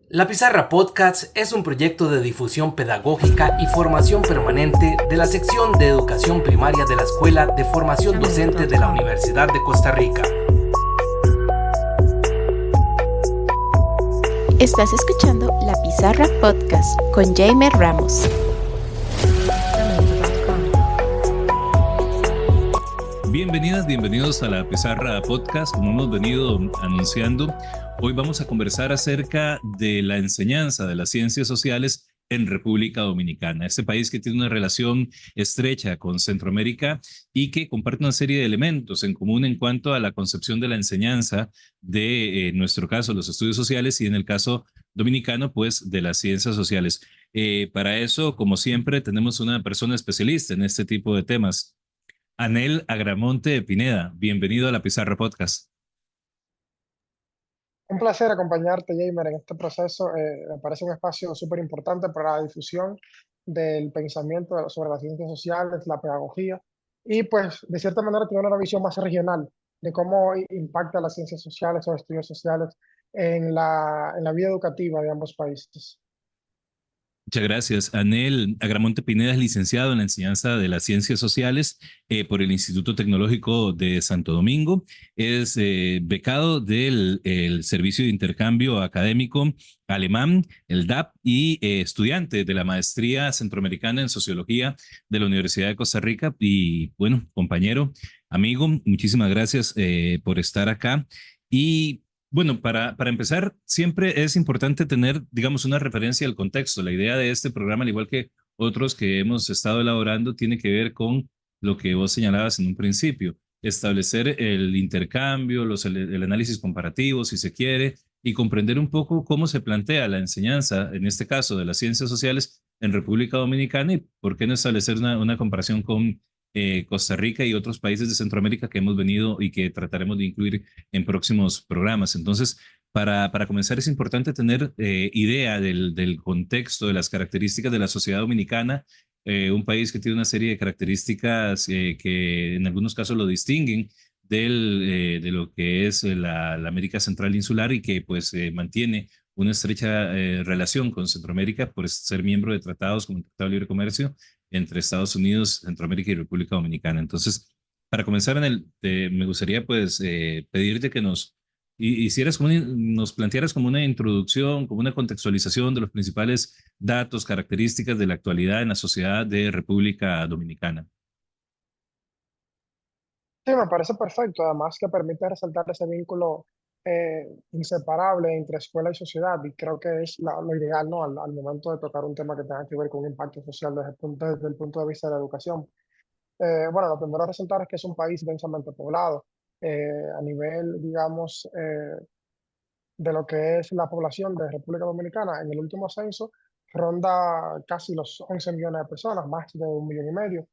La Pizarra Podcast es un proyecto de difusión pedagógica y formación permanente de la sección de educación primaria de la Escuela de Formación Docente de la Universidad de Costa Rica. Estás escuchando La Pizarra Podcast con Jaime Ramos. Bienvenidos a La Pizarra Podcast. Como hemos venido anunciando, hoy vamos a conversar acerca de la enseñanza de las ciencias sociales en República Dominicana, este país que tiene una relación estrecha con Centroamérica y que comparte una serie de elementos en común en cuanto a la concepción de la enseñanza de, en nuestro caso, los estudios sociales y en el caso dominicano, pues, de las ciencias sociales. Para eso, como siempre, tenemos una persona especialista en este tipo de temas. Anel Agramonte de Pineda, bienvenido a la Pizarra Podcast. Un placer acompañarte, Jamer, en este proceso. Me parece un espacio súper importante para la difusión del pensamiento sobre las ciencias sociales, la pedagogía, y pues de cierta manera tener una visión más regional de cómo impacta las ciencias sociales o estudios sociales en la vida educativa de ambos países. Muchas gracias. Anel Agramonte Pineda es licenciado en la enseñanza de las ciencias sociales por el Instituto Tecnológico de Santo Domingo. Es becado del el Servicio de Intercambio Académico Alemán, el DAP, y estudiante de la Maestría Centroamericana en Sociología de la Universidad de Costa Rica. Y bueno, compañero, amigo, muchísimas gracias por estar acá. Y bueno, para empezar, siempre es importante tener, digamos, una referencia al contexto. La idea de este programa, al igual que otros que hemos estado elaborando, tiene que ver con lo que vos señalabas en un principio, establecer el intercambio, el análisis comparativo, si se quiere, y comprender un poco cómo se plantea la enseñanza, en este caso de las ciencias sociales en República Dominicana, y por qué no establecer una comparación con Costa Rica y otros países de Centroamérica que hemos venido y que trataremos de incluir en próximos programas. Entonces, para comenzar es importante tener idea del contexto, de las características de la sociedad dominicana, un país que tiene una serie de características que en algunos casos lo distinguen de lo que es la América Central Insular y que pues mantiene una estrecha relación con Centroamérica por ser miembro de tratados como el Tratado de Libre Comercio entre Estados Unidos, Centroamérica y República Dominicana. Entonces, para comenzar me gustaría pues pedirte que hicieras nos plantearas como una introducción, como una contextualización de los principales datos, características de la actualidad en la sociedad de República Dominicana. Sí, me parece perfecto, además que permite resaltar ese vínculo inseparable entre escuela y sociedad, y creo que es lo ideal, ¿no? Al momento de tocar un tema que tenga que ver con un impacto social desde el punto de vista de la educación. Bueno, lo primero a resaltar es que es un país densamente poblado. A nivel, digamos, de lo que es la población de República Dominicana, en el último censo ronda casi los 11 millones de personas, más de 1,5 millones.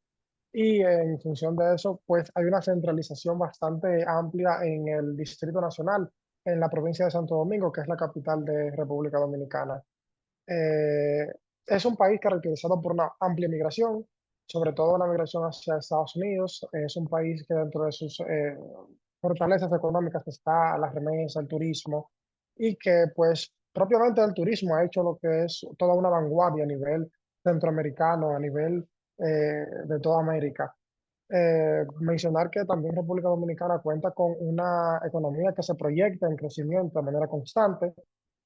Y en función de eso, pues hay una centralización bastante amplia en el Distrito Nacional, en la provincia de Santo Domingo, que es la capital de República Dominicana. Eh, es un país caracterizado por una amplia migración, sobre todo una migración hacia Estados Unidos. Es un país que dentro de sus fortalezas económicas está la remesa, el turismo, y que pues propiamente el turismo ha hecho lo que es toda una vanguardia a nivel centroamericano, a nivel de toda América. Mencionar que también República Dominicana cuenta con una economía que se proyecta en crecimiento de manera constante.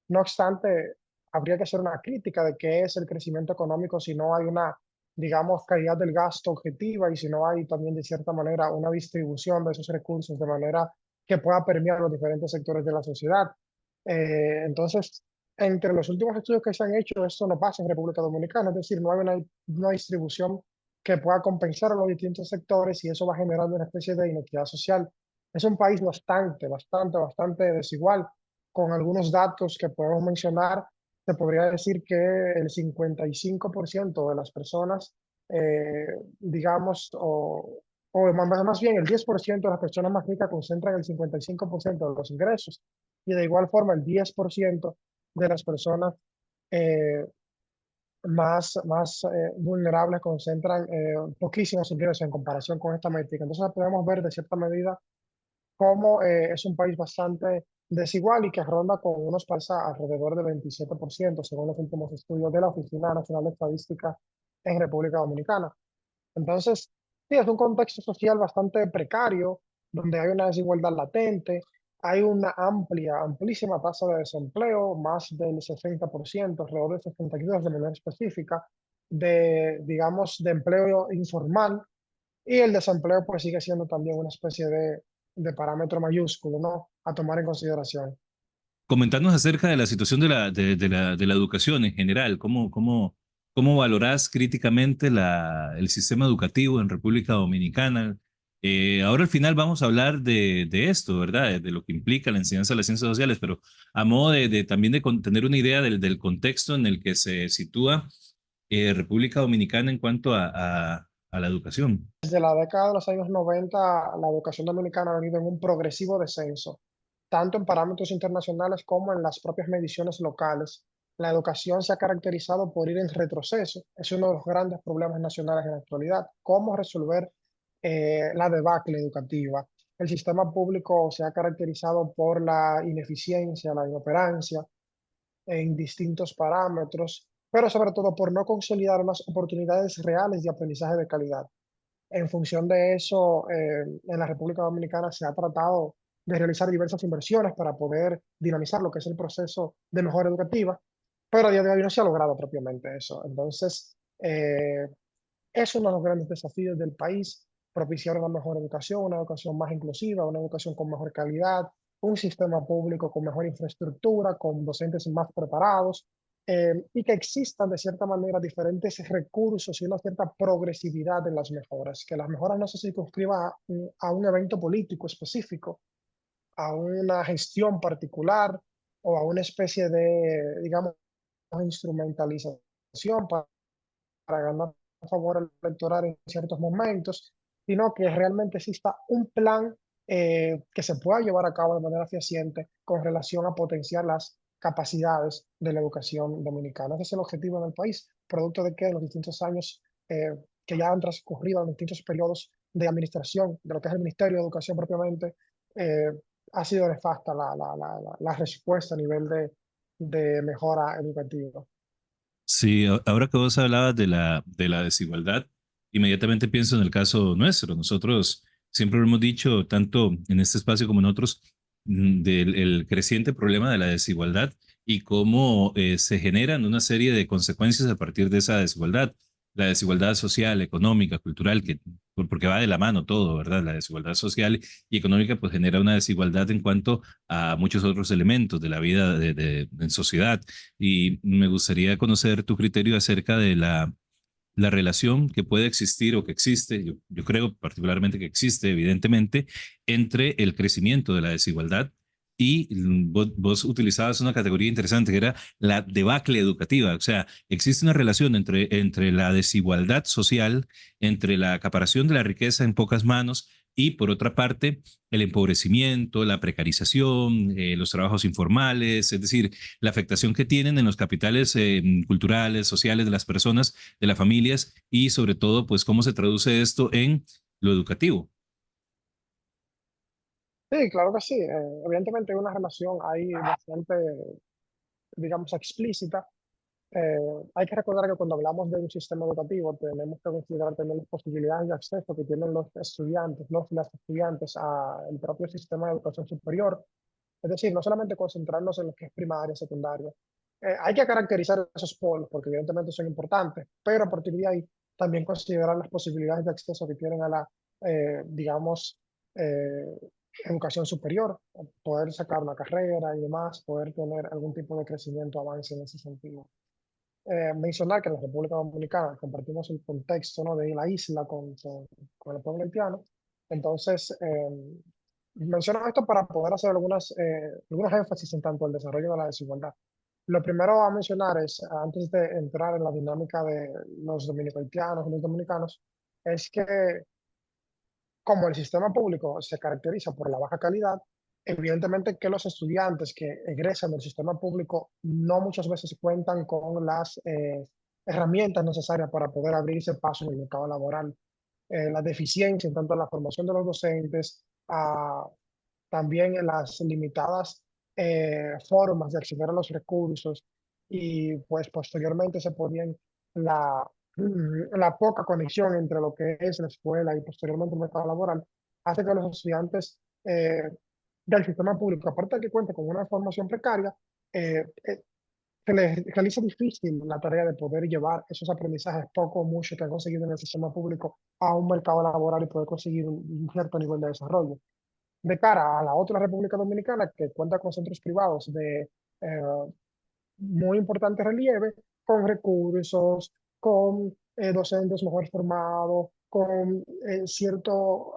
No obstante, habría que hacer una crítica de qué es el crecimiento económico si no hay una, digamos, calidad del gasto objetiva y si no hay también, de cierta manera, una distribución de esos recursos de manera que pueda permear los diferentes sectores de la sociedad. Entonces, entre los últimos estudios que se han hecho, esto no pasa en República Dominicana, es decir, no hay una distribución que pueda compensar a los distintos sectores y eso va generando una especie de inequidad social. Es un país bastante desigual. Con algunos datos que podemos mencionar, se podría decir que el 55% de las personas, digamos, más bien el 10% de las personas más ricas concentran el 55% de los ingresos y de igual forma el 10% de las personas eh, más vulnerables concentran poquísimos ingresos en comparación con esta métrica. Entonces podemos ver de cierta medida cómo es un país bastante desigual y que ronda con unos países alrededor del 27%, según los últimos estudios de la Oficina Nacional de Estadística en República Dominicana. Entonces, sí, es un contexto social bastante precario, donde hay una desigualdad latente, hay una amplísima tasa de desempleo, más del 60%, alrededor del 62% de manera específica, digamos, de empleo informal, y el desempleo pues sigue siendo también una especie de parámetro mayúsculo, ¿no? A tomar en consideración. Comentarnos acerca de la situación de la educación en general. ¿Cómo valorás críticamente el sistema educativo en República Dominicana? Ahora al final vamos a hablar de esto, ¿verdad? De lo que implica la enseñanza de las ciencias sociales, pero a modo también tener una idea del contexto en el que se sitúa República Dominicana en cuanto a la educación. Desde la década de los años 90, la educación dominicana ha venido en un progresivo descenso, tanto en parámetros internacionales como en las propias mediciones locales. La educación se ha caracterizado por ir en retroceso. Es uno de los grandes problemas nacionales en la actualidad. ¿Cómo resolver la debacle educativa? El sistema público se ha caracterizado por la ineficiencia, la inoperancia en distintos parámetros, pero sobre todo por no consolidar unas oportunidades reales de aprendizaje de calidad. En función de eso, en la República Dominicana se ha tratado de realizar diversas inversiones para poder dinamizar lo que es el proceso de mejora educativa, pero a día de hoy no se ha logrado propiamente eso. Entonces, es uno de los grandes desafíos del país, propiciar una mejor educación, una educación más inclusiva, una educación con mejor calidad, un sistema público con mejor infraestructura, con docentes más preparados, y que existan de cierta manera diferentes recursos y una cierta progresividad en las mejoras, que las mejoras no se circunscriban a un evento político específico, a una gestión particular o a una especie de, digamos, instrumentalización para ganar favor electoral en ciertos momentos, sino que realmente exista un plan que se pueda llevar a cabo de manera fehaciente con relación a potenciar las capacidades de la educación dominicana. Ese es el objetivo en el país, producto de que en los distintos años que ya han transcurrido, en distintos periodos de administración de lo que es el Ministerio de Educación propiamente, eh, ha sido nefasta la respuesta a nivel de mejora educativa. Sí, ahora que vos hablabas de la desigualdad, inmediatamente pienso en el caso nuestro. Nosotros siempre lo hemos dicho, tanto en este espacio como en otros, del el creciente problema de la desigualdad y cómo se generan una serie de consecuencias a partir de esa desigualdad. La desigualdad social, económica, cultural, porque va de la mano todo, ¿verdad? La desigualdad social y económica pues genera una desigualdad en cuanto a muchos otros elementos de la vida en sociedad y me gustaría conocer tu criterio acerca de la relación que puede existir o que existe, yo creo particularmente que existe, evidentemente, entre el crecimiento de la desigualdad y vos utilizabas una categoría interesante que era la debacle educativa. O sea, existe una relación entre la desigualdad social, entre la acaparación de la riqueza en pocas manos y, por otra parte, el empobrecimiento, la precarización, los trabajos informales, es decir, la afectación que tienen en los capitales culturales, sociales de las personas, de las familias y sobre todo, pues, cómo se traduce esto en lo educativo. Sí, claro que sí. Evidentemente hay una relación ahí bastante, digamos, explícita. Eh, Hay que recordar que cuando hablamos de un sistema educativo tenemos que considerar también las posibilidades de acceso que tienen los estudiantes, los y las estudiantes al propio sistema de educación superior. Es decir, no solamente concentrarnos en lo que es primaria, secundaria. Hay que caracterizar esos polos porque evidentemente son importantes, pero a partir de ahí también considerar las posibilidades de acceso que tienen a la, digamos, eh, educación superior, poder sacar una carrera y demás, poder tener algún tipo de crecimiento, avance en ese sentido. Mencionar que en la República Dominicana compartimos el contexto, ¿no?, de la isla con el pueblo haitiano. Entonces, menciono esto para poder hacer algunos énfasis en tanto el desarrollo de la desigualdad. Lo primero a mencionar es, antes de entrar en la dinámica de los dominico-haitianos y los dominicanos, es que como el sistema público se caracteriza por la baja calidad, evidentemente que los estudiantes que egresan del sistema público no muchas veces cuentan con las herramientas necesarias para poder abrirse paso en el mercado laboral. La deficiencia en tanto en la formación de los docentes, también en las limitadas formas de acceder a los recursos y pues posteriormente se ponían la, la poca conexión entre lo que es la escuela y posteriormente el mercado laboral, hace que los estudiantes del sistema público, aparte de que cuenta con una formación precaria, eh, eh, se les realiza difícil la tarea de poder llevar esos aprendizajes poco o mucho que han conseguido en el sistema público a un mercado laboral y poder conseguir un cierto nivel de desarrollo. De cara a la otra República Dominicana, que cuenta con centros privados de muy importante relieve, con recursos, con docentes mejor formados, con cierto,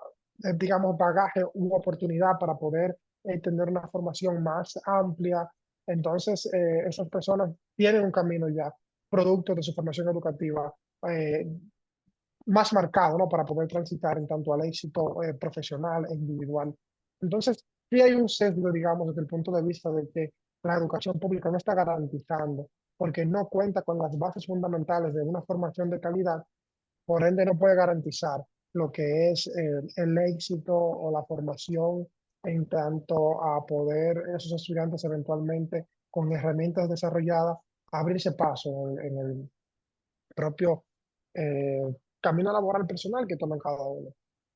digamos, bagaje u oportunidad para poder tener una formación más amplia. Entonces, esas personas tienen un camino ya, producto de su formación educativa, eh, más marcado, ¿no? Para poder transitar en tanto al éxito profesional e individual. Entonces, sí hay un sesgo, digamos, desde el punto de vista de que la educación pública no está garantizando, porque no cuenta con las bases fundamentales de una formación de calidad, por ende no puede garantizar lo que es el éxito o la formación en tanto a poder esos estudiantes eventualmente con herramientas desarrolladas abrirse paso en el propio eh, camino laboral personal que toman cada uno.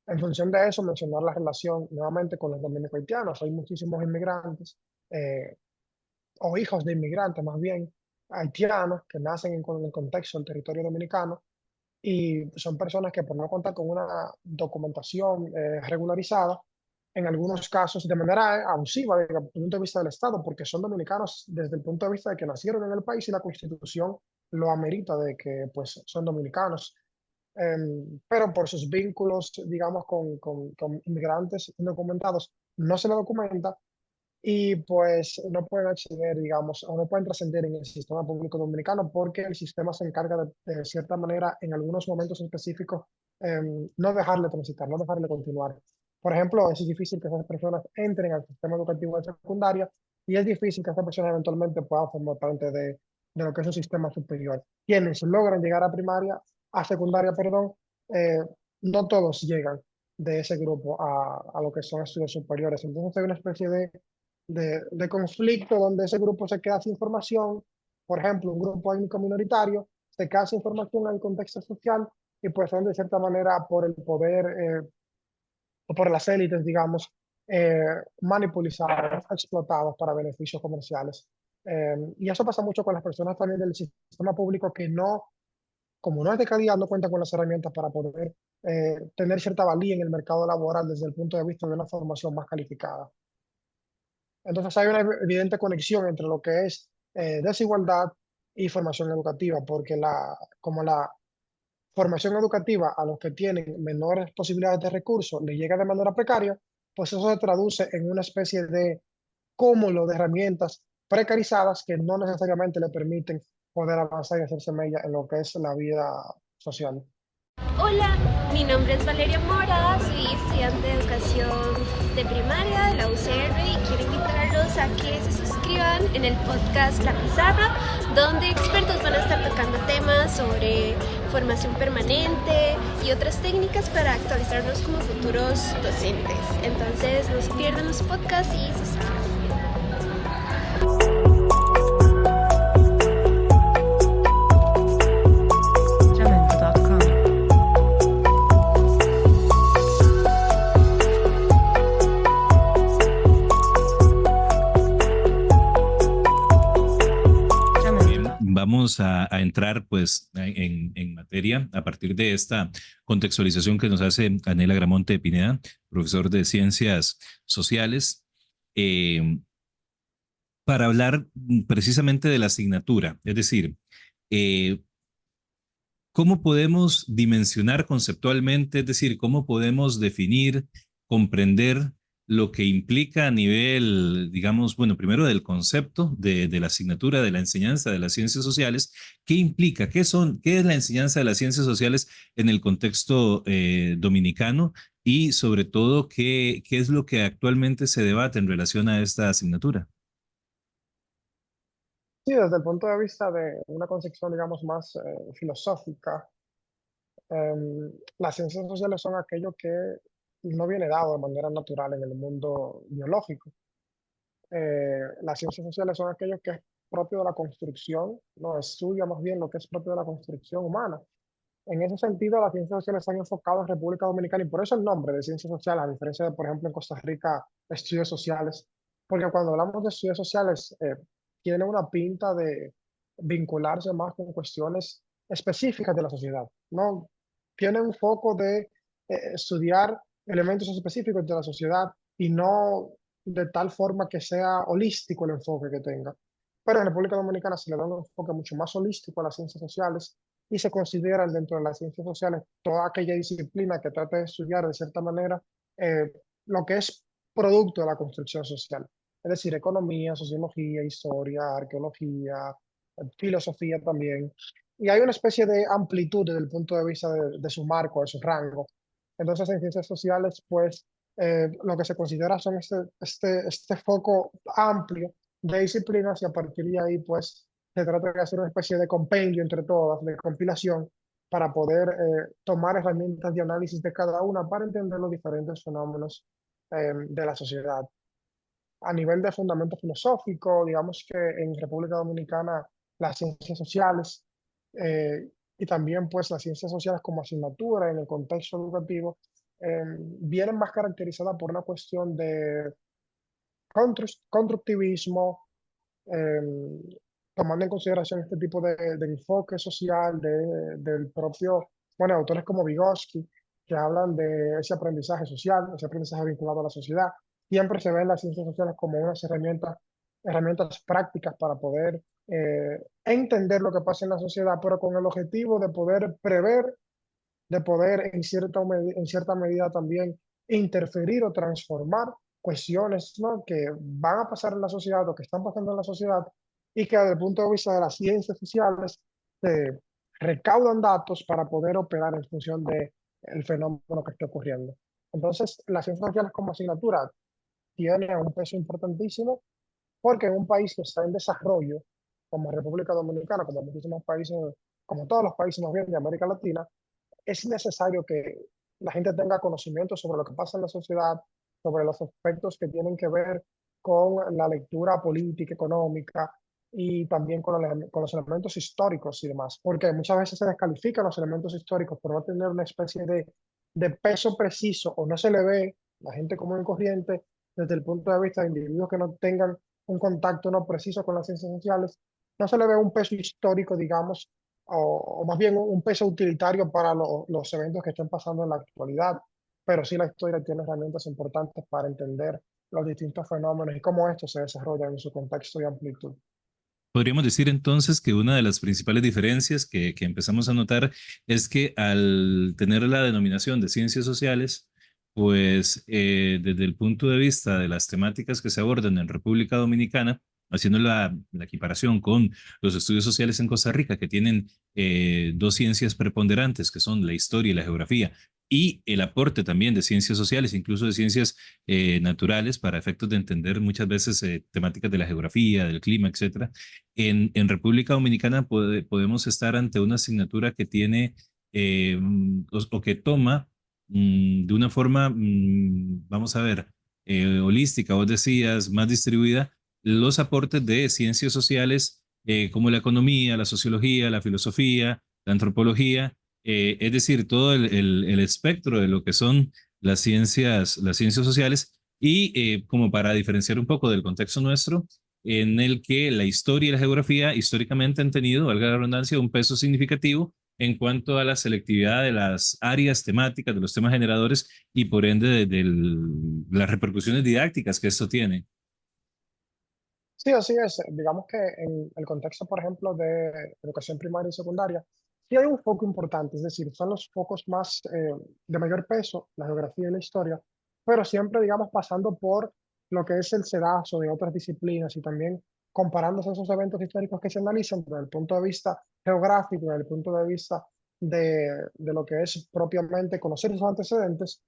En función de eso, mencionar la relación nuevamente con los dominico-haitianos. Hay muchísimos inmigrantes, o hijos de inmigrantes más bien, haitianos, que nacen en el contexto del territorio dominicano y son personas que por no contar con una documentación regularizada, en algunos casos de manera abusiva desde el punto de vista del Estado, porque son dominicanos desde el punto de vista de que nacieron en el país y la Constitución lo amerita de que pues son dominicanos. Pero por sus vínculos, digamos, con inmigrantes indocumentados, no se le documenta y pues no pueden acceder, digamos, o no pueden trascender en el sistema público dominicano porque el sistema se encarga de cierta manera, en algunos momentos específicos, no dejarle transitar, no dejarle continuar. Por ejemplo, es difícil que esas personas entren al sistema educativo de secundaria y es difícil que esas personas eventualmente puedan formar parte de lo que es un sistema superior. Quienes logran llegar a primaria, a secundaria, perdón, eh, no todos llegan de ese grupo a lo que son estudios superiores. Entonces hay una especie de conflicto donde ese grupo se queda sin información, por ejemplo, un grupo étnico minoritario se queda sin información en el contexto social y pues son de cierta manera por el poder o por las élites, digamos, manipulizados, explotados para beneficios comerciales. Y eso pasa mucho con las personas también del sistema público que no, como no es de calidad, no cuentan con las herramientas para poder tener cierta valía en el mercado laboral desde el punto de vista de una formación más calificada. Entonces hay una evidente conexión entre lo que es desigualdad y formación educativa, porque como la formación educativa a los que tienen menores posibilidades de recursos le llega de manera precaria, pues eso se traduce en una especie de cúmulo de herramientas precarizadas que no necesariamente le permiten poder avanzar y hacerse mella en lo que es la vida social. Hola, mi nombre es Valeria Mora, soy estudiante de educación de primaria de la UCR y quiero invitarlos a que se suscriban en el podcast La Pizarra, donde expertos van a estar tocando temas sobre formación permanente y otras técnicas para actualizarnos como futuros docentes. Entonces, no se pierdan los podcasts y suscríbanse. Vamos a entrar pues en materia a partir de esta contextualización que nos hace Anel Agramonte de Pineda, profesor de Ciencias Sociales, para hablar precisamente de la asignatura, es decir, ¿cómo podemos dimensionar conceptualmente, es decir, cómo podemos definir, comprender lo que implica a nivel, digamos, bueno, primero del concepto de la asignatura de la enseñanza de las ciencias sociales, qué implica, qué es la enseñanza de las ciencias sociales en el contexto dominicano y sobre todo qué es lo que actualmente se debate en relación a esta asignatura? Sí, desde el punto de vista de una concepción, digamos, más filosófica, las ciencias sociales son aquello que no viene dado de manera natural en el mundo biológico. Las ciencias sociales son aquellos que es propio de la construcción, no estudia más bien lo que es propio de la construcción humana. En ese sentido, las ciencias sociales están enfocadas en República Dominicana y por eso el nombre de ciencias sociales, a diferencia de, por ejemplo, en Costa Rica, estudios sociales, porque cuando hablamos de estudios sociales, tiene una pinta de vincularse más con cuestiones específicas de la sociedad, ¿no? Tiene un foco de estudiar elementos específicos de la sociedad y no de tal forma que sea holístico el enfoque que tenga. Pero en República Dominicana se le da un enfoque mucho más holístico a las ciencias sociales y se consideran dentro de las ciencias sociales toda aquella disciplina que trate de estudiar de cierta manera eh, lo que es producto de la construcción social. Es decir, economía, sociología, historia, arqueología, filosofía también. Y hay una especie de amplitud desde el punto de vista de su marco, de su rango. Entonces, en ciencias sociales, pues, lo que se considera son este foco amplio de disciplinas y a partir de ahí, pues, se trata de hacer una especie de compendio entre todas, de compilación, para poder tomar herramientas de análisis de cada una para entender los diferentes fenómenos de la sociedad. A nivel de fundamento filosófico, digamos que en República Dominicana las ciencias sociales y también pues las ciencias sociales como asignatura en el contexto educativo vienen más caracterizadas por una cuestión de constructivismo, eh, tomando en consideración este tipo de enfoque social del propio, bueno, autores como Vygotsky, que hablan de ese aprendizaje social, ese aprendizaje vinculado a la sociedad. Siempre se ven las ciencias sociales como unas herramientas prácticas para poder entender lo que pasa en la sociedad, pero con el objetivo de poder prever, de poder en cierta medida también interferir o transformar cuestiones, ¿no?, que van a pasar en la sociedad o que están pasando en la sociedad y que desde el punto de vista de las ciencias sociales se recaudan datos para poder operar en función de el fenómeno que esté ocurriendo. Entonces, las ciencias sociales como asignatura tienen un peso importantísimo porque en un país que está en desarrollo, como República Dominicana, como muchísimos países, como todos los países más bien de América Latina, es necesario que la gente tenga conocimiento sobre lo que pasa en la sociedad, sobre los aspectos que tienen que ver con la lectura política, económica y también con los elementos históricos y demás, porque muchas veces se descalifican los elementos históricos por no tener una especie de peso preciso o no se le ve la gente común y corriente desde el punto de vista de individuos que no tengan un contacto no preciso con las ciencias sociales, no se le ve un peso histórico, digamos, o más bien un peso utilitario para los eventos que estén pasando en la actualidad, pero sí la historia tiene herramientas importantes para entender los distintos fenómenos y cómo estos se desarrollan en su contexto y amplitud. Podríamos decir entonces que una de las principales diferencias que empezamos a notar es que al tener la denominación de ciencias sociales, pues desde el punto de vista de las temáticas que se abordan en República Dominicana, haciendo la equiparación con los estudios sociales en Costa Rica, que tienen dos ciencias preponderantes, que son la historia y la geografía, y el aporte también de ciencias sociales, incluso de ciencias naturales, para efectos de entender muchas veces temáticas de la geografía, del clima, etcétera. En República Dominicana podemos estar ante una asignatura que tiene o que toma de una forma, vamos a ver, holística, vos decías, más distribuida, los aportes de ciencias sociales como la economía, la sociología, la filosofía, la antropología, es decir, todo el espectro de lo que son las ciencias sociales y como para diferenciar un poco del contexto nuestro, en el que la historia y la geografía históricamente han tenido, valga la redundancia, un peso significativo en cuanto a la selectividad de las áreas temáticas, de los temas generadores y por ende las repercusiones didácticas que esto tiene. Sí, así es. Digamos que en el contexto, por ejemplo, de educación primaria y secundaria, sí hay un foco importante, es decir, son los focos más de mayor peso, la geografía y la historia, pero siempre, digamos, pasando por lo que es el sedazo de otras disciplinas y también comparándose esos eventos históricos que se analizan desde el punto de vista geográfico, desde el punto de vista de lo que es propiamente conocer esos antecedentes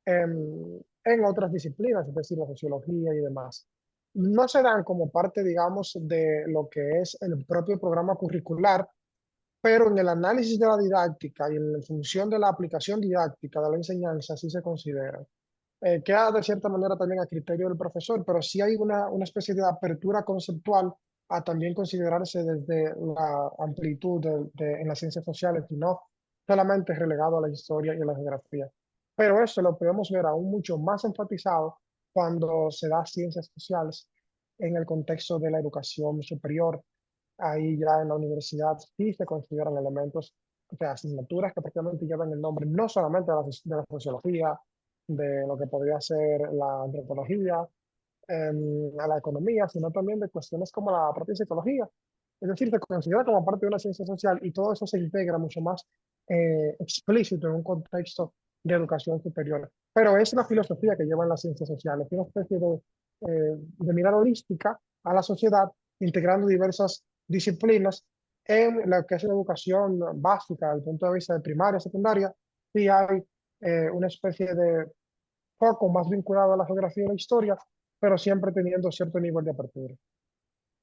en otras disciplinas, es decir, la sociología y demás no se dan como parte, digamos, de lo que es el propio programa curricular, pero en el análisis de la didáctica y en función de la aplicación didáctica de la enseñanza sí se consideran. queda de cierta manera también a criterio del profesor, pero sí hay una especie de apertura conceptual a también considerarse desde la amplitud en las ciencias sociales y no solamente relegado a la historia y a la geografía. Pero eso lo podemos ver aún mucho más enfatizado cuando se da ciencias sociales en el contexto de la educación superior. Ahí ya en la universidad sí se consideran elementos, o sea, asignaturas que prácticamente llevan el nombre no solamente de la sociología, de lo que podría ser la antropología, a la economía, sino también de cuestiones como la propia psicología. Es decir, se considera como parte de una ciencia social y todo eso se integra mucho más explícito en un contexto de educación superior. Pero es la filosofía que llevan las ciencias sociales, una especie de mirada holística a la sociedad, integrando diversas disciplinas en lo que es la educación básica, desde el punto de vista de primaria, secundaria, sí hay una especie de poco más vinculado a la geografía y la historia, pero siempre teniendo cierto nivel de apertura.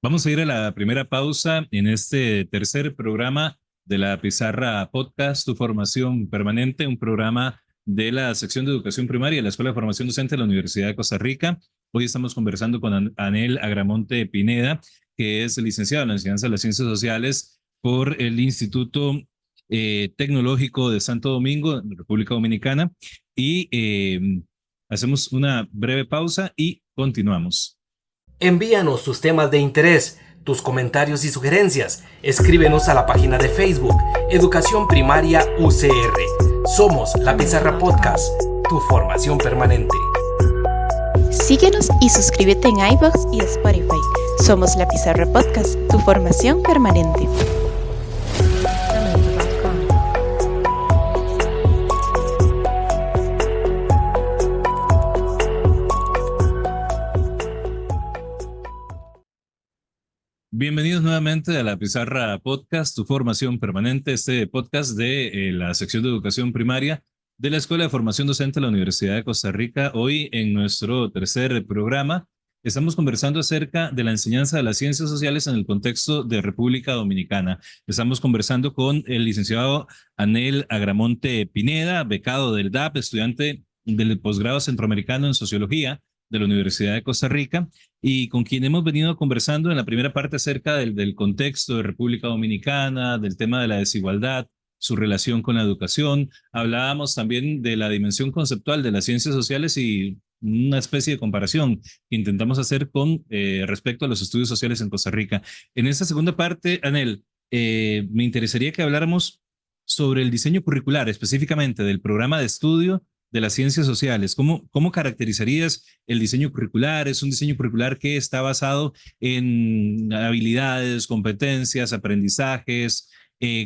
Vamos a ir a la primera pausa en este tercer programa de la Pizarra Podcast, Tu Formación Permanente, un programa de la sección de educación primaria de la Escuela de Formación Docente de la Universidad de Costa Rica. Hoy estamos conversando con Anel Agramonte Pineda, que es licenciado en la enseñanza de las ciencias sociales por el Instituto Tecnológico de Santo Domingo, en República Dominicana. Y hacemos una breve pausa y continuamos. Envíanos tus temas de interés, tus comentarios y sugerencias. Escríbenos a la página de Facebook Educación Primaria UCR. Somos La Pizarra Podcast, tu formación permanente. Síguenos y suscríbete en iVoox y Spotify. Somos La Pizarra Podcast, tu formación permanente. Bienvenidos nuevamente a la Pizarra Podcast, tu formación permanente, este podcast de la sección de educación primaria de la Escuela de Formación Docente de la Universidad de Costa Rica. Hoy, en nuestro tercer programa, estamos conversando acerca de la enseñanza de las ciencias sociales en el contexto de República Dominicana. Estamos conversando con el licenciado Anel Agramonte Pineda, becado del DAP, estudiante del posgrado centroamericano en Sociología de la Universidad de Costa Rica, y con quien hemos venido conversando en la primera parte acerca del contexto de República Dominicana, del tema de la desigualdad, su relación con la educación. Hablábamos también de la dimensión conceptual de las ciencias sociales y una especie de comparación que intentamos hacer con respecto a los estudios sociales en Costa Rica. En esta segunda parte, Anel, me interesaría que habláramos sobre el diseño curricular, específicamente del programa de estudio de las ciencias sociales. ¿Cómo caracterizarías el diseño curricular? ¿Es un diseño curricular que está basado en habilidades, competencias, aprendizajes?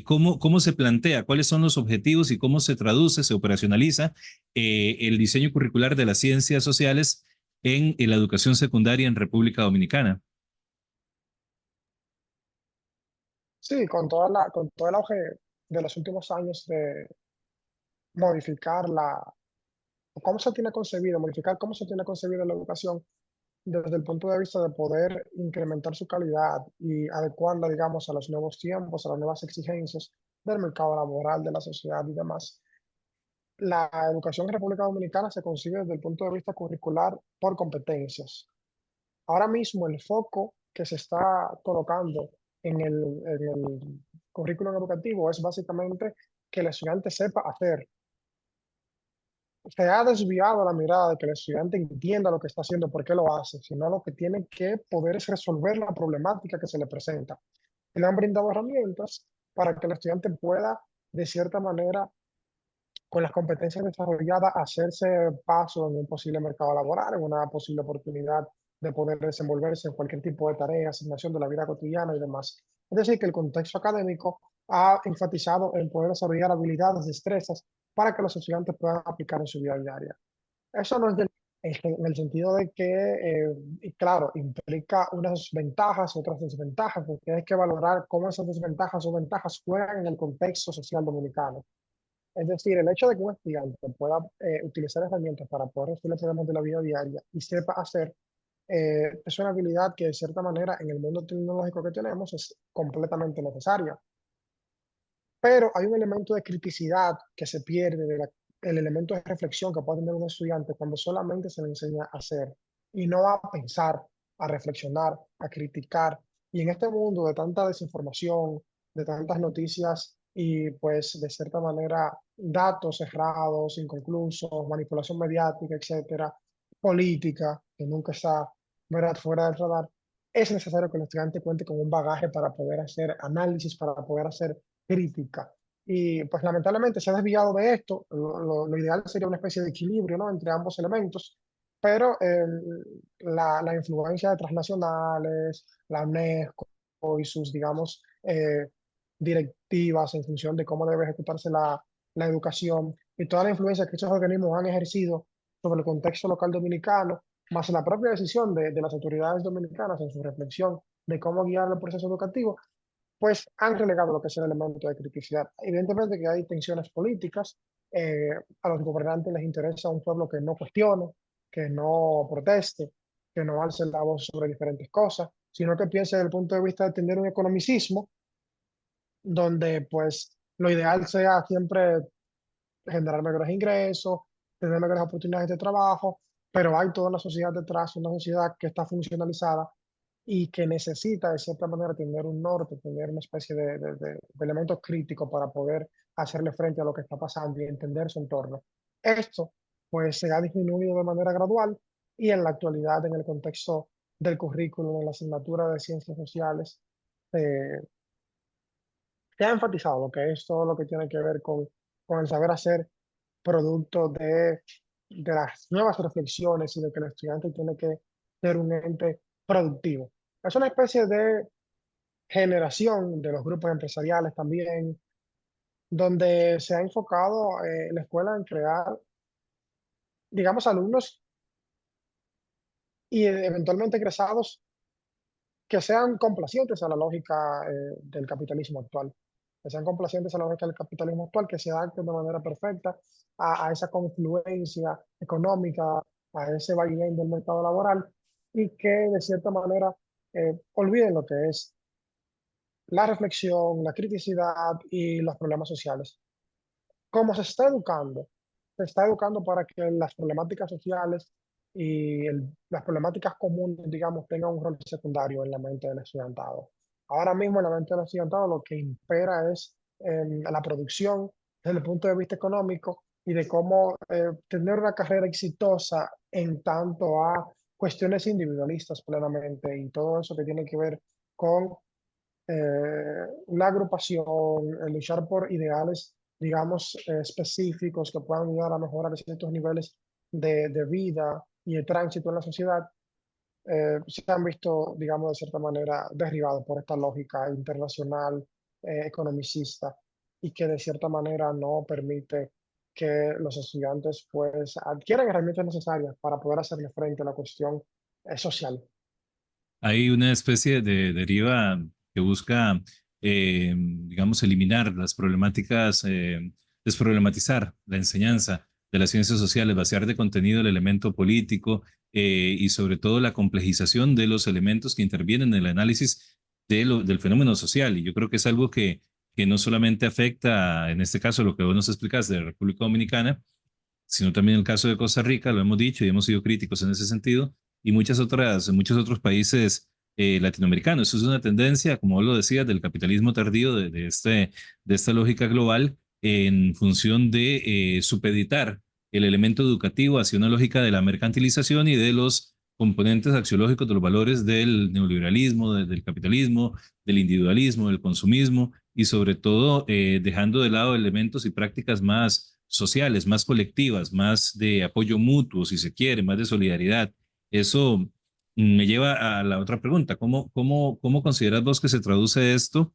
¿Cómo se plantea? ¿Cuáles son los objetivos y cómo se traduce, se operacionaliza el diseño curricular de las ciencias sociales en la educación secundaria en República Dominicana? Sí, con todo el auge de los últimos años de modificar cómo se tiene concebido, modificar cómo se tiene concebido la educación desde el punto de vista de poder incrementar su calidad y adecuarla, digamos, a los nuevos tiempos, a las nuevas exigencias del mercado laboral, de la sociedad y demás. La educación en República Dominicana se concibe desde el punto de vista curricular por competencias. Ahora mismo el foco que se está colocando en el currículum educativo es básicamente que el estudiante sepa hacer. Se ha desviado la mirada de que el estudiante entienda lo que está haciendo, por qué lo hace, sino lo que tiene que poder es resolver la problemática que se le presenta. Y le han brindado herramientas para que el estudiante pueda, de cierta manera, con las competencias desarrolladas, hacerse paso en un posible mercado laboral, en una posible oportunidad de poder desenvolverse en cualquier tipo de tarea, asignación de la vida cotidiana y demás. Es decir, que el contexto académico ha enfatizado en poder desarrollar habilidades, destrezas, para que los estudiantes puedan aplicar en su vida diaria. Eso no es en el sentido de que, y claro, implica unas ventajas, otras desventajas, porque hay que valorar cómo esas desventajas o ventajas juegan en el contexto social dominicano. Es decir, el hecho de que un estudiante pueda utilizar herramientas para poder resolver problemas de la vida diaria y sepa hacer, es una habilidad que de cierta manera en el mundo tecnológico que tenemos es completamente necesaria. Pero hay un elemento de criticidad que se pierde el elemento de reflexión que puede tener un estudiante cuando solamente se le enseña a hacer y no a pensar, a reflexionar, a criticar. Y en este mundo de tanta desinformación, de tantas noticias y pues de cierta manera datos errados, inconclusos, manipulación mediática, etcétera, política, que nunca está, ¿verdad?, fuera del radar, es necesario que el estudiante cuente con un bagaje para poder hacer análisis, para poder hacer crítica. Y pues lamentablemente se ha desviado de esto. Lo ideal sería una especie de equilibrio, ¿no?, entre ambos elementos, pero la influencia de transnacionales, la UNESCO y sus, digamos, directivas en función de cómo debe ejecutarse la educación y toda la influencia que estos organismos han ejercido sobre el contexto local dominicano, más la propia decisión de las autoridades dominicanas en su reflexión de cómo guiar el proceso educativo, pues han relegado lo que es el elemento de criticidad. Evidentemente que hay tensiones políticas, a los gobernantes les interesa un pueblo que no cuestione, que no proteste, que no alce la voz sobre diferentes cosas, sino que piense desde el punto de vista de tener un economicismo donde pues lo ideal sea siempre generar mejores ingresos, tener mejores oportunidades de trabajo, pero hay toda una sociedad detrás, una sociedad que está funcionalizada y que necesita de cierta manera tener un norte, tener una especie de elementos críticos para poder hacerle frente a lo que está pasando y entender su entorno. Esto pues se ha disminuido de manera gradual y en la actualidad en el contexto del currículum, en la asignatura de ciencias sociales, eh, se ha enfatizado lo que es todo lo que tiene que ver con el saber hacer producto de las nuevas reflexiones y de que el estudiante tiene que ser un ente productivo. Es una especie de generación de los grupos empresariales también, donde se ha enfocado la escuela en crear, digamos, alumnos y eventualmente egresados que sean complacientes a la lógica del capitalismo actual, que sean complacientes a la lógica del capitalismo actual, que se adapten de manera perfecta a esa confluencia económica, a ese vaivén del mercado laboral y que de cierta manera olviden lo que es la reflexión, la criticidad y los problemas sociales. Como se está educando para que las problemáticas sociales y las problemáticas comunes, digamos, tengan un rol secundario en la mente del estudiantado. Ahora mismo en la mente del estudiantado lo que impera es la producción desde el punto de vista económico y de cómo tener una carrera exitosa en tanto a cuestiones individualistas plenamente y todo eso que tiene que ver con la agrupación, el luchar por ideales, digamos, específicos que puedan ayudar a mejorar ciertos niveles de vida y de tránsito en la sociedad, se han visto, digamos, de cierta manera derribados por esta lógica internacional, economicista, y que de cierta manera no permite que los estudiantes pues adquieran herramientas necesarias para poder hacerle frente a la cuestión social. Hay una especie de deriva que busca, digamos, eliminar las problemáticas, desproblematizar la enseñanza de las ciencias sociales, vaciar de contenido el elemento político y sobre todo la complejización de los elementos que intervienen en el análisis del fenómeno social. Y yo creo que es algo que no solamente afecta, en este caso, lo que vos nos explicas de República Dominicana, sino también el caso de Costa Rica, lo hemos dicho y hemos sido críticos en ese sentido, y muchos otros países latinoamericanos. Eso es una tendencia, como vos lo decías, del capitalismo tardío, de esta lógica global, en función de supeditar el elemento educativo hacia una lógica de la mercantilización y de los componentes axiológicos de los valores del neoliberalismo, del capitalismo, del individualismo, del consumismo, y sobre todo dejando de lado elementos y prácticas más sociales, más colectivas, más de apoyo mutuo, si se quiere, más de solidaridad. Eso me lleva a la otra pregunta. ¿Cómo consideras vos que se traduce esto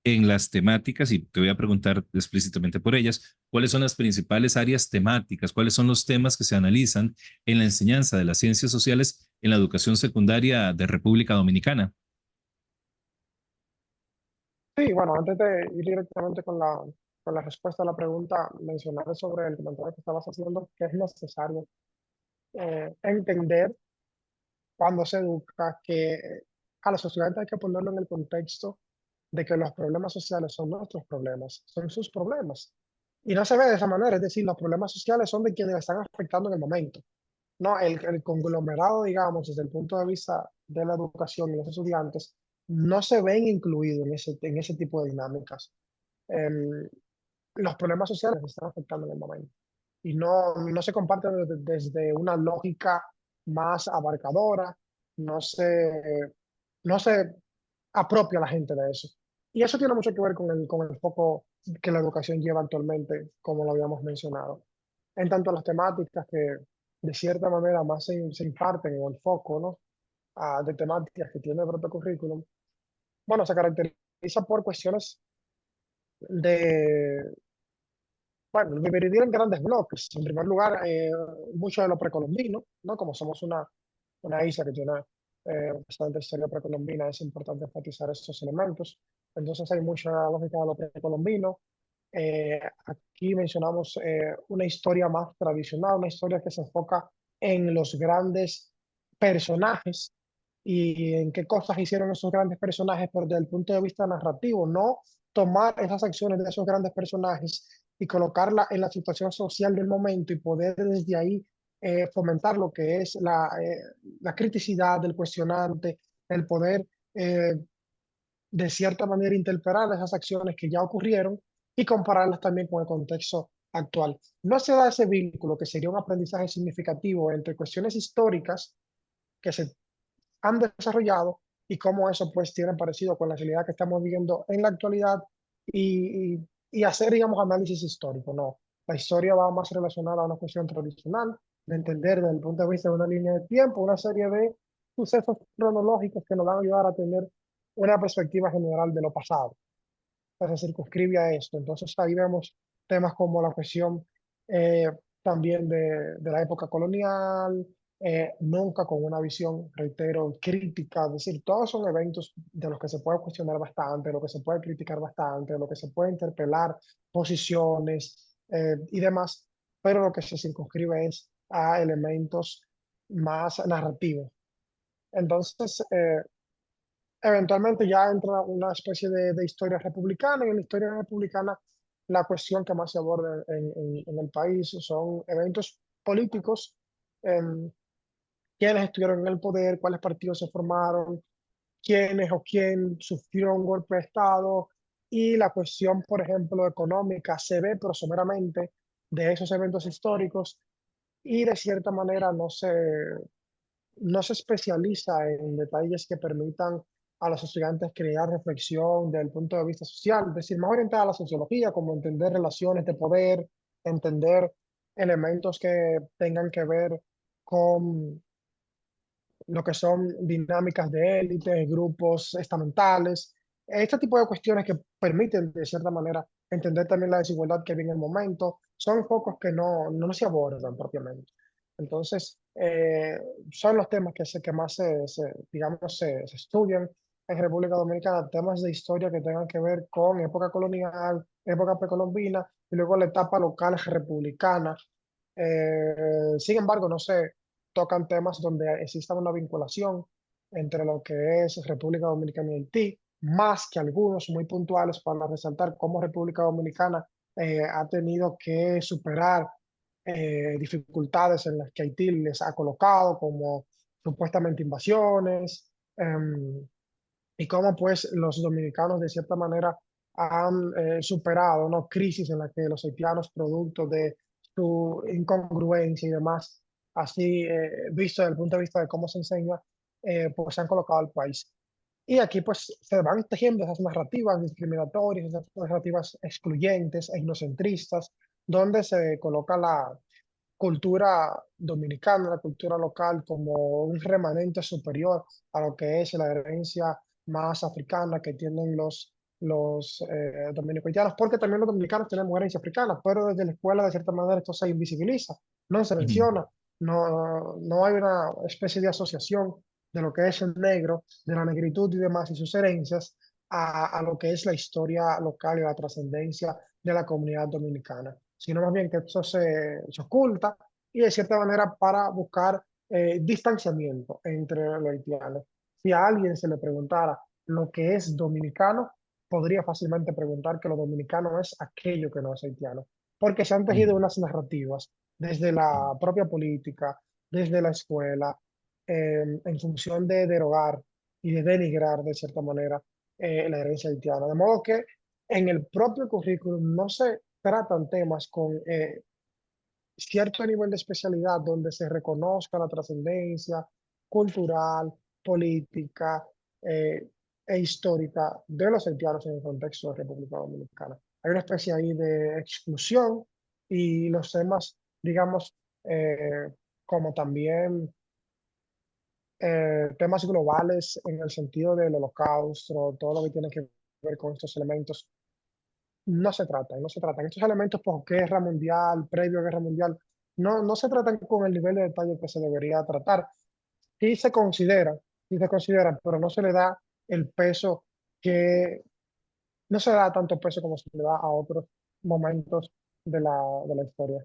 en las temáticas? Y te voy a preguntar explícitamente por ellas. ¿Cuáles son las principales áreas temáticas? ¿Cuáles son los temas que se analizan en la enseñanza de las ciencias sociales en la educación secundaria de República Dominicana? Sí, bueno, antes de ir directamente con la respuesta a la pregunta, mencionar sobre el comentario que estabas haciendo, que es necesario entender cuando se educa que a los estudiantes hay que ponerlo en el contexto de que los problemas sociales son nuestros problemas, son sus problemas. Y no se ve de esa manera, es decir, los problemas sociales son de quienes están afectando en el momento. No, el conglomerado, digamos, desde el punto de vista de la educación y los estudiantes, no se ven incluidos en ese tipo de dinámicas. Em, los problemas sociales están afectando en el momento y no se comparten desde una lógica más abarcadora, no se, no se apropia a la gente de eso. Y eso tiene mucho que ver con el foco que la educación lleva actualmente, como lo habíamos mencionado. En tanto las temáticas que de cierta manera más se imparten o el foco, ¿no? De temáticas que tiene el propio currículum, bueno, se caracteriza por cuestiones de, bueno, dividir en grandes bloques. En primer lugar, mucho de lo precolombino, ¿no? Como somos una isla que tiene bastante historia precolombina, es importante enfatizar estos elementos. Entonces hay mucha lógica de lo precolombino. Aquí mencionamos una historia más tradicional, una historia que se enfoca en los grandes personajes y en qué cosas hicieron esos grandes personajes, pero desde el punto de vista narrativo, no tomar esas acciones de esos grandes personajes y colocarla en la situación social del momento y poder desde ahí fomentar lo que es la criticidad del cuestionante, el poder de cierta manera interpelar esas acciones que ya ocurrieron y compararlas también con el contexto actual. No se da ese vínculo que sería un aprendizaje significativo entre cuestiones históricas que se han desarrollado y cómo eso pues tiene parecido con la realidad que estamos viviendo en la actualidad y hacer, digamos, análisis histórico, ¿no? La historia va más relacionada a una cuestión tradicional, de entender desde el punto de vista de una línea de tiempo, una serie de sucesos cronológicos que nos van a ayudar a tener una perspectiva general de lo pasado. Entonces se circunscribe a esto. Entonces ahí vemos temas como la cuestión eh, también de la época colonial, nunca con una visión, reitero, crítica, es decir, todos son eventos de los que se puede cuestionar bastante, de lo que se puede criticar bastante, de lo que se puede interpelar posiciones y demás, pero lo que se circunscribe es a elementos más narrativos. Entonces, eventualmente ya entra una especie de historia republicana, y en la historia republicana la cuestión que más se aborda en el país son eventos políticos, em, quiénes estuvieron en el poder, cuáles partidos se formaron, quiénes o quién sufrió un golpe de Estado, y la cuestión, por ejemplo, económica se ve, pero someramente, de esos eventos históricos, y de cierta manera no se especializa en detalles que permitan a los estudiantes crear reflexión desde el punto de vista social, es decir, más orientada a la sociología, como entender relaciones de poder, entender elementos que tengan que ver con lo que son dinámicas de élites, grupos estamentales, este tipo de cuestiones que permiten, de cierta manera, entender también la desigualdad que vive en el momento, son focos que no se abordan propiamente. Entonces, son los temas que más digamos, se estudian en República Dominicana, temas de historia que tengan que ver con época colonial, época precolombina y luego la etapa local republicana. Sin embargo, no se tocan temas donde exista una vinculación entre lo que es República Dominicana y Haití, más que algunos muy puntuales para resaltar cómo República Dominicana ha tenido que superar dificultades en las que Haití les ha colocado, como supuestamente invasiones, y cómo pues los dominicanos de cierta manera han superado, ¿no? Crisis en las que los haitianos, producto de su incongruencia y demás, así visto desde el punto de vista de cómo se enseña, pues se han colocado al país. Y aquí pues se van tejiendo esas narrativas discriminatorias, esas narrativas excluyentes e inocentristas, donde se coloca la cultura dominicana, la cultura local, como un remanente superior a lo que es la herencia más africana que tienen los dominicanos, porque también los dominicanos tenemos herencia africana, pero desde la escuela de cierta manera esto se invisibiliza, no se Ujú. menciona, no hay una especie de asociación de lo que es el negro, de la negritud y demás y sus herencias a lo que es la historia local y la trascendencia de la comunidad dominicana, sino más bien que eso se oculta y de cierta manera para buscar distanciamiento entre los haitianos. Si a alguien se le preguntara lo que es dominicano, podría fácilmente preguntar que lo dominicano es aquello que no es haitiano, porque se han tejido Mm. unas narrativas desde la propia política, desde la escuela, en función de derogar y de denigrar de cierta manera la herencia haitiana. De modo que en el propio currículum no se tratan temas con cierto nivel de especialidad donde se reconozca la trascendencia cultural, política eh, e histórica de los haitianos en el contexto de República Dominicana. Hay una especie ahí de exclusión y los temas, digamos, como también temas globales en el sentido del holocausto, todo lo que tiene que ver con estos elementos, no se tratan. Estos elementos post-guerra mundial, previo a guerra mundial, no se tratan con el nivel de detalle que se debería tratar. Sí se considera, sí se considera, pero no se le da el peso que, no se da tanto peso como se le da a otros momentos de la historia.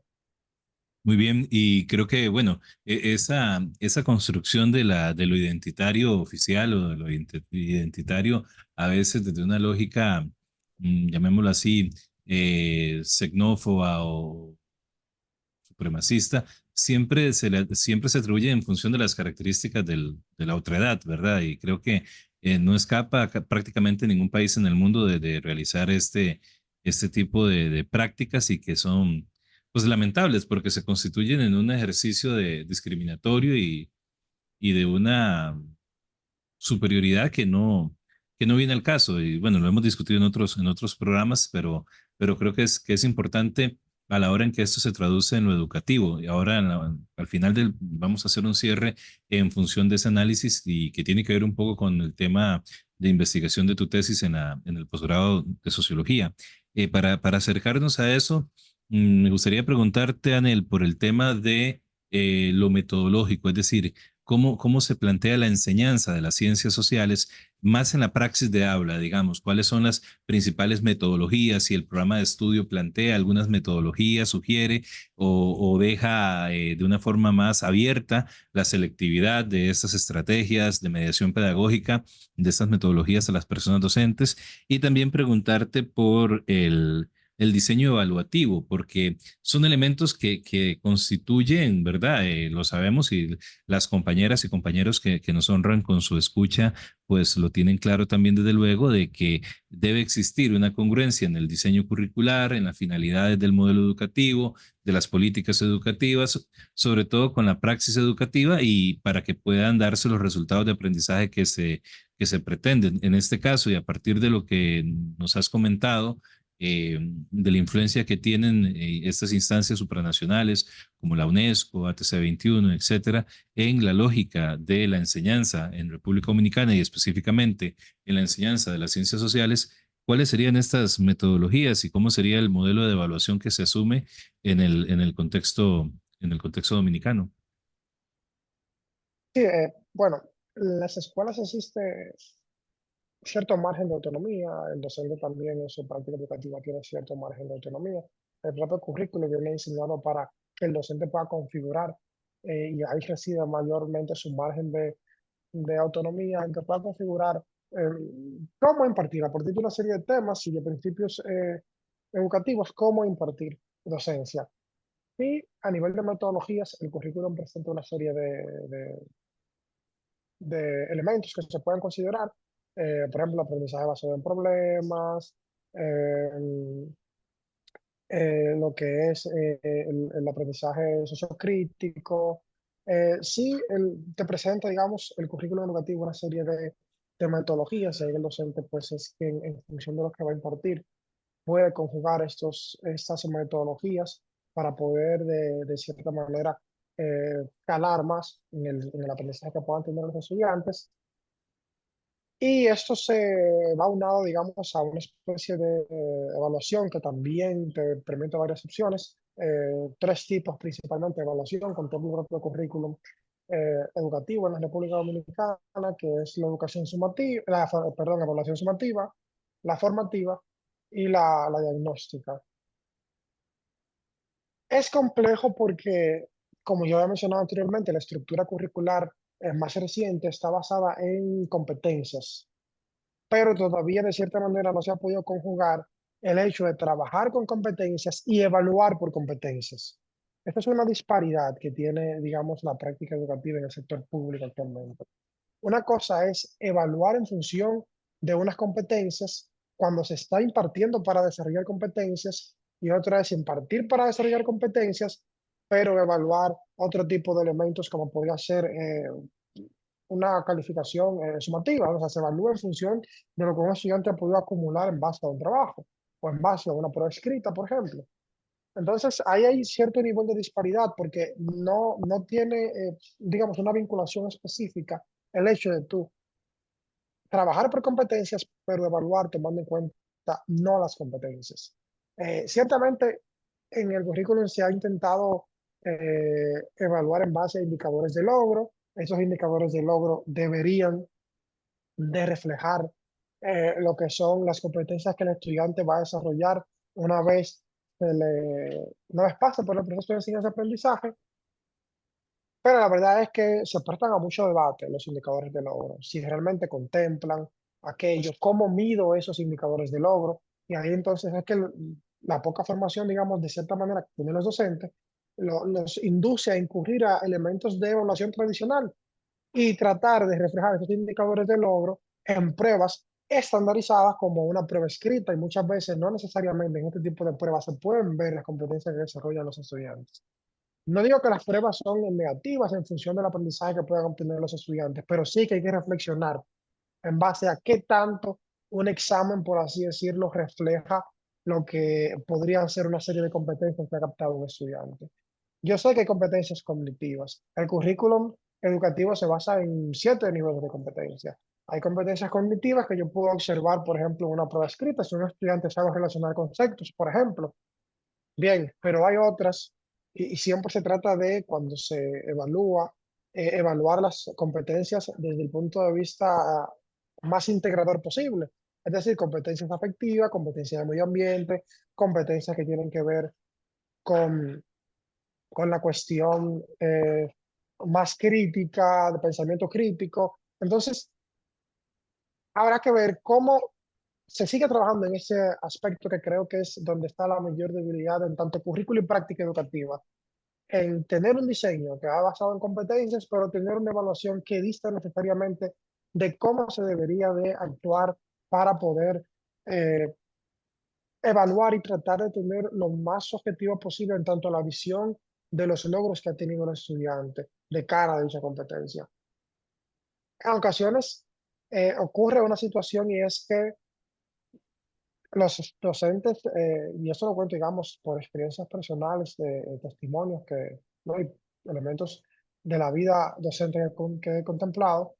Muy bien, y creo que, bueno, esa construcción de lo identitario oficial o de lo identitario, a veces desde una lógica, llamémoslo así, xenófoba o supremacista, siempre se atribuye en función de las características de la otredad, ¿verdad? Y creo que no escapa prácticamente ningún país en el mundo de realizar este tipo de prácticas y que son, pues, lamentables porque se constituyen en un ejercicio de discriminatorio y de una superioridad que no viene al caso. Y bueno, lo hemos discutido en otros programas, pero creo que es importante a la hora en que esto se traduce en lo educativo. Y ahora, al final vamos a hacer un cierre en función de ese análisis y que tiene que ver un poco con el tema de investigación de tu tesis en el posgrado de sociología. Para acercarnos a eso, me gustaría preguntarte, Anel, por el tema de lo metodológico, es decir, cómo se plantea la enseñanza de las ciencias sociales más en la praxis de aula, digamos, cuáles son las principales metodologías, si el programa de estudio plantea algunas metodologías, sugiere o deja de una forma más abierta la selectividad de estas estrategias de mediación pedagógica, de estas metodologías a las personas docentes, y también preguntarte por el diseño evaluativo, porque son elementos que constituyen, ¿verdad? Lo sabemos y las compañeras y compañeros que nos honran con su escucha, pues lo tienen claro también desde luego de que debe existir una congruencia en el diseño curricular, en las finalidades del modelo educativo, de las políticas educativas, sobre todo con la praxis educativa y para que puedan darse los resultados de aprendizaje que se pretenden. En este caso, y a partir de lo que nos has comentado, de la influencia que tienen estas instancias supranacionales como la UNESCO, ATC 21, etcétera, en la lógica de la enseñanza en República Dominicana y específicamente en la enseñanza de las ciencias sociales, ¿cuáles serían estas metodologías y cómo sería el modelo de evaluación que se asume en el contexto dominicano? Sí, bueno, en las escuelas existe cierto margen de autonomía, el docente también en su práctica educativa tiene cierto margen de autonomía. El propio currículo viene diseñado para que el docente pueda configurar y ahí reside mayormente su margen de autonomía, en que pueda configurar cómo impartir, a partir de una serie de temas y de principios educativos, cómo impartir docencia. Y a nivel de metodologías, el currículum presenta una serie de elementos que se pueden considerar, por ejemplo, aprendizaje basado en problemas, eh, lo que es el aprendizaje sociocrítico. Sí, te presenta, digamos, el currículo educativo una serie de metodologías, y ahí el docente, pues, es quien, en función de lo que va a impartir, puede conjugar estas metodologías para poder, de cierta manera, calar más en el aprendizaje que puedan tener los estudiantes. Y esto se va aunado, digamos, a una especie de evaluación que también te permite varias opciones, tres tipos principalmente de evaluación con todo el propio currículum educativo en la República Dominicana, que es la educación sumativa, perdón, evaluación sumativa, la formativa y la diagnóstica. Es complejo porque, como yo había mencionado anteriormente, la estructura curricular más reciente está basada en competencias, pero todavía de cierta manera no se ha podido conjugar el hecho de trabajar con competencias y evaluar por competencias. Esta es una disparidad que tiene, digamos, la práctica educativa en el sector público actualmente. Una cosa es evaluar en función de unas competencias cuando se está impartiendo para desarrollar competencias y otra es impartir para desarrollar competencias, pero evaluar otro tipo de elementos como podría ser una calificación sumativa, o sea, se evalúa en función de lo que un estudiante ha podido acumular en base a un trabajo o en base a una prueba escrita, por ejemplo. Entonces, ahí hay cierto nivel de disparidad porque no tiene, digamos, una vinculación específica el hecho de tú trabajar por competencias, pero evaluar tomando en cuenta no las competencias. Ciertamente, en el currículum se ha intentado evaluar en base a indicadores de logro. Esos indicadores de logro deberían de reflejar lo que son las competencias que el estudiante va a desarrollar una vez, una vez pase por el proceso de enseñanza-aprendizaje, pero la verdad es que se prestan a mucho debate los indicadores de logro, si realmente contemplan aquellos, cómo mido esos indicadores de logro, y ahí entonces es que la poca formación, digamos, de cierta manera que tienen los docentes, los induce a incurrir a elementos de evaluación tradicional y tratar de reflejar esos indicadores de logro en pruebas estandarizadas como una prueba escrita, y muchas veces no necesariamente en este tipo de pruebas se pueden ver las competencias que desarrollan los estudiantes. No digo que las pruebas son negativas en función del aprendizaje que puedan obtener los estudiantes, pero sí que hay que reflexionar en base a qué tanto un examen, por así decirlo, refleja lo que podrían ser una serie de competencias que ha captado un estudiante. Yo sé que hay competencias cognitivas. El currículum educativo se basa en 7 niveles de competencia. Hay competencias cognitivas que yo puedo observar, por ejemplo, en una prueba escrita, si un estudiante sabe relacionar conceptos, por ejemplo. Bien, pero hay otras, y siempre se trata de, cuando se evalúa, evaluar las competencias desde el punto de vista más integrador posible. Es decir, competencias afectivas, competencias de medio ambiente, competencias que tienen que ver con, con la cuestión más crítica, de pensamiento crítico. Entonces, habrá que ver cómo se sigue trabajando en ese aspecto que creo que es donde está la mayor debilidad en tanto currículo y práctica educativa, en tener un diseño que va basado en competencias, pero tener una evaluación que dista necesariamente de cómo se debería de actuar para poder eh, evaluar y tratar de tener lo más objetivo posible en tanto la visión de los logros que ha tenido el estudiante de cara a dicha competencia. En ocasiones ocurre una situación y es que los docentes, y eso lo cuento, digamos, por experiencias personales, de testimonios que, ¿no? Y elementos de la vida docente que he contemplado,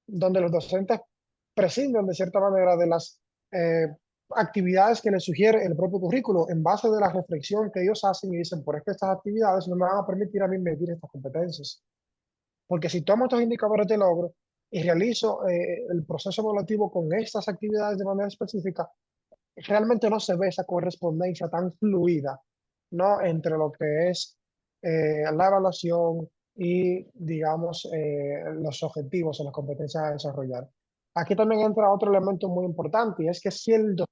donde los docentes prescinden de cierta manera de las eh, actividades que les sugiere el propio currículo en base de la reflexión que ellos hacen y dicen, por es que estas actividades no me van a permitir a mí medir estas competencias. Porque si tomo estos indicadores de logro y realizo el proceso evaluativo con estas actividades de manera específica, realmente no se ve esa correspondencia tan fluida, ¿no? Entre lo que es la evaluación y, digamos, los objetivos o las competencias a desarrollar. Aquí también entra otro elemento muy importante y es que si el docente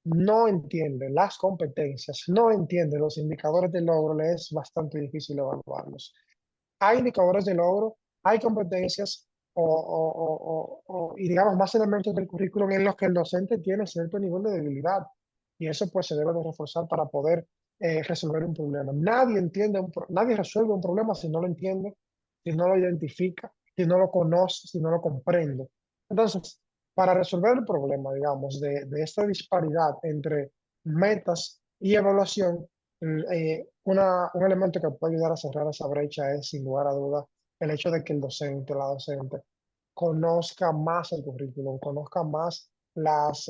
no entiende las competencias, no entiende los indicadores de logro, le es bastante difícil evaluarlos. Hay indicadores de logro, hay competencias y digamos más elementos del currículum en los que el docente tiene cierto nivel de debilidad y eso pues se debe de reforzar para poder resolver un problema. Nadie resuelve un problema si no lo entiende, si no lo identifica, si no lo conoce, si no lo comprende. Entonces, para resolver el problema, digamos, de esta disparidad entre metas y evaluación, un elemento que puede ayudar a cerrar esa brecha es, sin lugar a duda, el hecho de que el docente, la docente, conozca más el currículum, conozca más las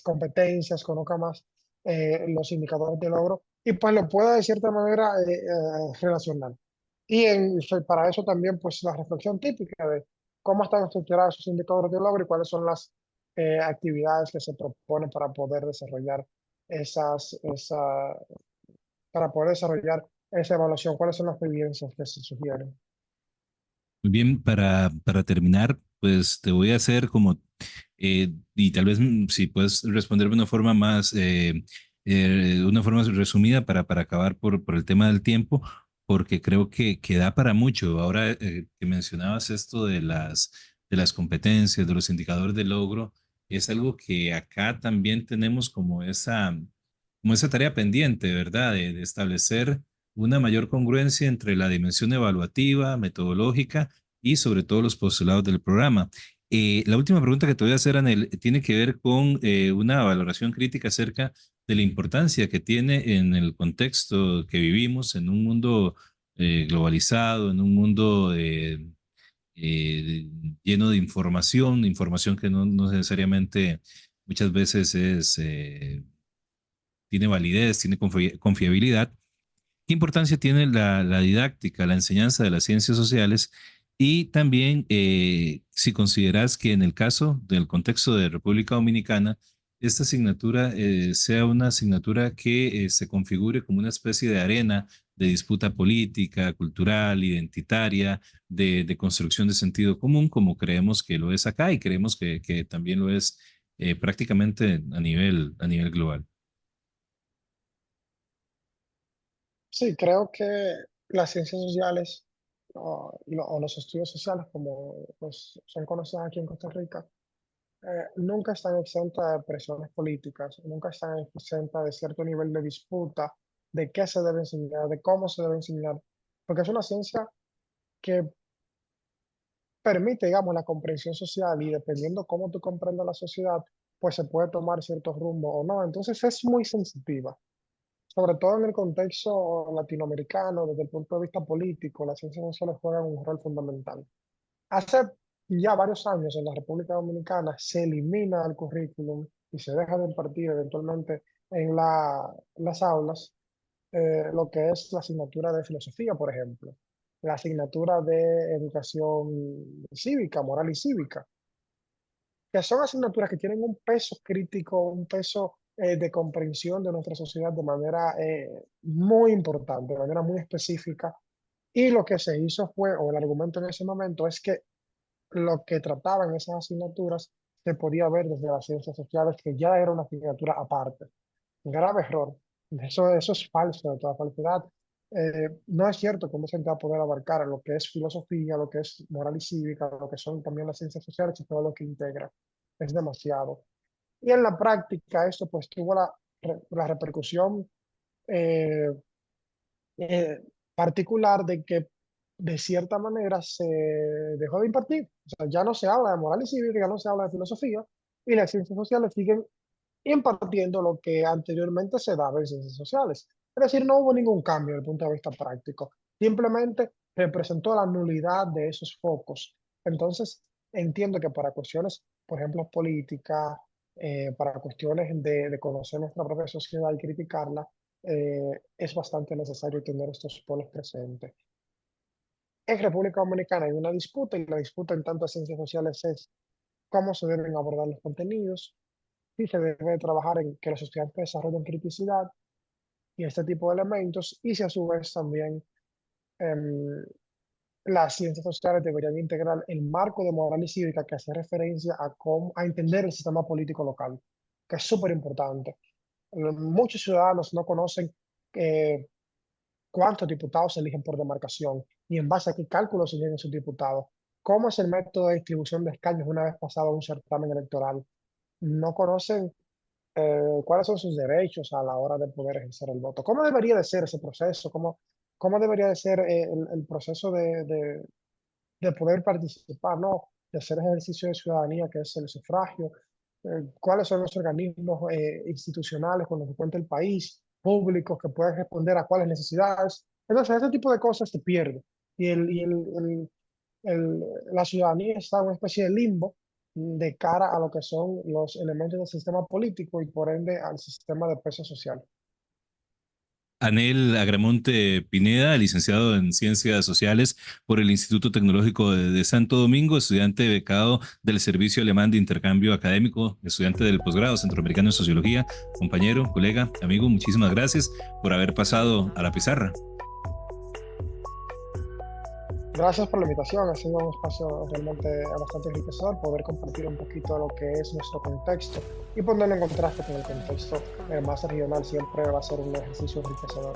competencias, conozca más los indicadores de logro y pues lo pueda de cierta manera relacionar. Y para eso también pues la reflexión típica de cómo están estructurados esos indicadores de logro y cuáles son las actividades que se proponen para poder desarrollar para poder desarrollar esa evaluación, cuáles son las evidencias que se sugieren. Muy bien, para terminar, pues te voy a hacer como Y tal vez si puedes responderme de una forma resumida para acabar por el tema del tiempo, porque creo que da para mucho. Ahora que mencionabas esto de las competencias, de los indicadores de logro, es algo que acá también tenemos como esa tarea pendiente, ¿verdad? De establecer una mayor congruencia entre la dimensión evaluativa, metodológica y sobre todo los postulados del programa. La última pregunta que te voy a hacer, Anel, tiene que ver con una valoración crítica acerca de la importancia que tiene en el contexto que vivimos, en un mundo globalizado, en un mundo lleno de información que no necesariamente muchas veces tiene validez, tiene confiabilidad. ¿Qué importancia tiene la didáctica, la enseñanza de las ciencias sociales? Y también, si consideras que en el caso del contexto de República Dominicana, esta asignatura sea una asignatura que se configure como una especie de arena de disputa política, cultural, identitaria, de construcción de sentido común, como creemos que lo es acá y creemos que también lo es prácticamente a nivel global. Sí, creo que las ciencias sociales o los estudios sociales, como pues, son conocidos aquí en Costa Rica, nunca están exentas de presiones políticas, nunca están exentas de cierto nivel de disputa, de qué se debe enseñar, de cómo se debe enseñar, porque es una ciencia que permite, digamos, la comprensión social y dependiendo cómo tú comprendas la sociedad, pues se puede tomar cierto rumbo o no. Entonces es muy sensitiva, sobre todo en el contexto latinoamericano, desde el punto de vista político, las ciencias sociales juegan un rol fundamental. Hace ya varios años en la República Dominicana se elimina el currículum y se deja de impartir eventualmente en las aulas lo que es la asignatura de filosofía, por ejemplo, la asignatura de educación cívica, moral y cívica, que son asignaturas que tienen un peso crítico, un peso de comprensión de nuestra sociedad de manera muy importante, de manera muy específica. Y lo que se hizo fue, o el argumento en ese momento, es que lo que trataban esas asignaturas se podía ver desde las ciencias sociales, que ya era una asignatura aparte. Grave error. Eso es falso, de toda falsedad. No es cierto que uno se va a poder abarcar lo que es filosofía, lo que es moral y cívica, lo que son también las ciencias sociales y todo lo que integra. Es demasiado. Y en la práctica esto pues tuvo la repercusión eh, eh, particular de que de cierta manera se dejó de impartir. O sea, ya no se habla de moral y cívica, ya no se habla de filosofía y las ciencias sociales siguen impartiendo lo que anteriormente se daba en ciencias sociales. Es decir, no hubo ningún cambio desde el punto de vista práctico. Simplemente representó la nulidad de esos focos. Entonces, entiendo que para cuestiones, por ejemplo, políticas, para cuestiones de conocer nuestra propia sociedad y criticarla, es bastante necesario tener estos polos presentes. En República Dominicana hay una disputa y la disputa en tanto ciencias sociales es cómo se deben abordar los contenidos, y se debe trabajar en que los estudiantes desarrollen criticidad y este tipo de elementos, y si a su vez también em, las ciencias sociales deberían integrar el marco de moral y cívica que hace referencia a entender el sistema político local, que es súper importante. Muchos ciudadanos no conocen eh, cuántos diputados se eligen por demarcación y en base a qué cálculos se eligen sus diputados, cómo es el método de distribución de escaños una vez pasado un certamen electoral. No conocen cuáles son sus derechos a la hora de poder ejercer el voto. ¿Cómo debería de ser ese proceso? ¿Cómo debería de ser el proceso de poder participar, ¿no? De hacer ejercicio de ciudadanía, que es el sufragio? ¿Cuáles son los organismos institucionales con los que cuenta el país, públicos, que pueden responder a cuáles necesidades? Entonces, ese tipo de cosas se pierde. Y la ciudadanía está en una especie de limbo de cara a lo que son los elementos del sistema político y por ende al sistema de peso social. Anel Agramonte Pineda, licenciado en Ciencias Sociales por el Instituto Tecnológico de Santo Domingo, estudiante becado del Servicio Alemán de Intercambio Académico, estudiante del posgrado centroamericano en Sociología, compañero, colega, amigo, muchísimas gracias por haber pasado a la pizarra. Gracias por la invitación, ha sido un espacio realmente bastante enriquecedor poder compartir un poquito de lo que es nuestro contexto y ponerlo en contraste con el contexto más regional siempre va a ser un ejercicio enriquecedor.